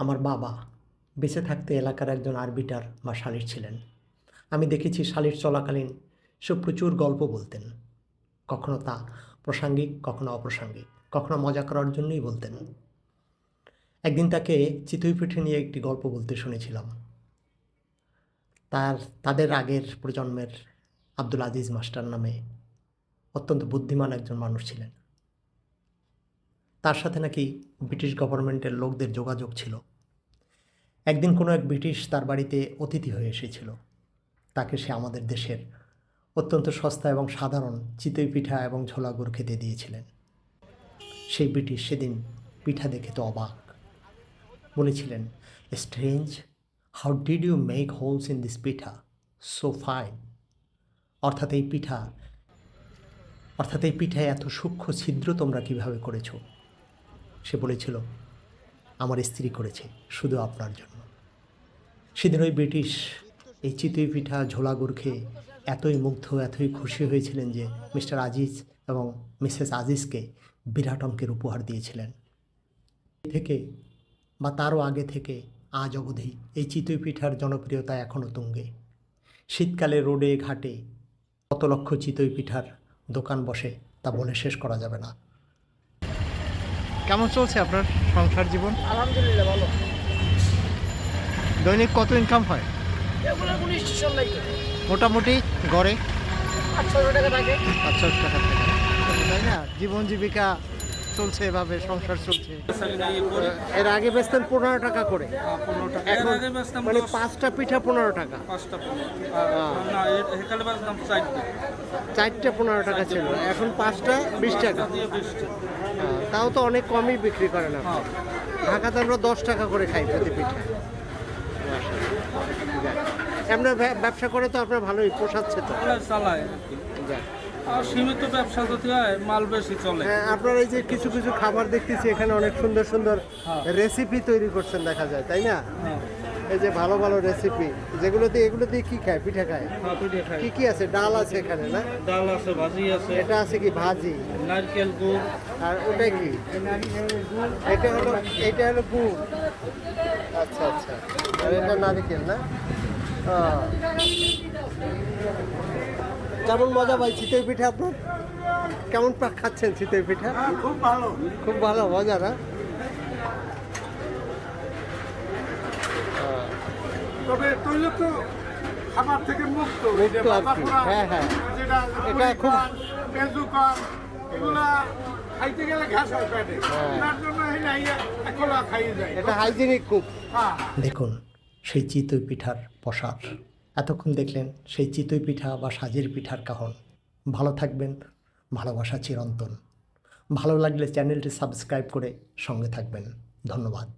আমার বাবা বেঁচে থাকতে এলাকার একজন আরবিটার বা শালির ছিলেন। আমি দেখেছি শালির চলাকালীন সে প্রচুর গল্প বলতেন। কখনো তা প্রাসঙ্গিক, কখনো অপ্রাসঙ্গিক, কখনো মজা করার জন্যই বলতেন। একদিন তাকে চিতই পিঠে নিয়ে একটি গল্প বলতে শুনেছিলাম। তাদের আগের প্রজন্মের আব্দুল আজিজ মাস্টার নামে অত্যন্ত বুদ্ধিমান একজন মানুষ ছিলেন। তার সাথে নাকি ব্রিটিশ গভর্নমেন্টের লোকদের যোগাযোগ ছিল। একদিন কোনো এক ব্রিটিশ তার বাড়িতে অতিথি হয়ে এসেছিল। তাকে সে আমাদের দেশের অত্যন্ত সস্তা এবং সাধারণ চিতই পিঠা এবং ছোলা গুড় খেতে দিয়েছিলেন। সেই ব্রিটিশ সেদিন পিঠা দেখে তো অবাক। বলেছিলেন, strange, how did you make holes in this pitha so fine. অর্থাৎ এই পিঠায় এত সূক্ষ্ম ছিদ্র তোমরা কিভাবে করেছো। সে বলেছিল, আমার স্ত্রী করেছে শুধু আপনার জন্য। সেদিন ওই ব্রিটিশ এই চিতই পিঠা ঝোলা গুড় খেয়ে এতই মুগ্ধ, এতই খুশি হয়েছিলেন যে মিস্টার আজিজ এবং মিসেস আজিজকে বিরাট অঙ্কের উপহার দিয়েছিলেন। থেকে বা তারও আগে থেকে আজ অবধি এই চিতই পিঠার জনপ্রিয়তা এখনও তুঙ্গে। শীতকালে রোডে ঘাটে কত লক্ষ চিতই পিঠার দোকান বসে তা বলে শেষ করা যাবে না। কেমন চলছে আপনার সংসার জীবন? আলহামদুলিল্লাহ ভালো। দৈনিক কত ইনকাম হয় এগুলো কোনো স্টেশন নাই তো। মোটামুটি গড়ে? 800 টাকা থাকে। 500 টাকা থেকে, তাই না? জীবন জীবিকা চলছে, এভাবে সংসার চলছে। এর আগে বেচতেন 15 টাকা করে, এখন মানে 5টা পিঠা 15 টাকা। 4টে 15 টাকা ছিল, এখন 5টা 20 টাকা। তাও তো অনেক কমই বিক্রি করেন আপনি। ঢাকাতে আমরা 10 টাকা করে খাই প্রতি পিঠা। আপনার ব্যবসা করে তো আপনার ভালোই পোষাচ্ছে তো? চালায় আর সীমিত ব্যবসা যদি হয়, মাল বেশি চলে। হ্যাঁ, আপনার এই যে কিছু কিছু খাবার দেখতেছি এখানে অনেক সুন্দর সুন্দর রেসিপি তৈরি করছেন দেখা যায়, তাই না? এই যে ভালো ভালো রেসিপি এগুলো দিয়ে কি খায়? পিঠা খায়? পিঠে খাই। কি কি আছে? ডাল আছে এখানে না? ডাল আছে, ভাজি আছে। এটা আছে কি ভাজি? নারকেল গুড়। আর ওটা কি? এটা হলো গুড়। আচ্ছা আচ্ছা, আর এটা নারকেল না? কেমন মজা ভাই চিতই পিঠা আপনার? কেমন খাচ্ছেন চিতই পিঠা? খুব ভালো। খুব ভালো, মজা না? তবে তৈল তো খাবার থেকে মুক্ত। মুক্ত আর কি। হ্যাঁ হ্যাঁ, এটা খুব এগুলা খাইতে গেলে ঘাস হয় পেটে। তার জন্য এগুলা খাইয়ে যায়। এটা হাইজিনিক খুব। দেখুন সেই চিতই পিঠার প্রসার। এতক্ষণ দেখলেন সেই চিতই পিঠা বা সাজের পিঠার কাহন। ভালো থাকবেন, ভালোবাসা চিরন্তন। ভালো লাগলে চ্যানেলটি সাবস্ক্রাইব করে সঙ্গে থাকবেন। ধন্যবাদ।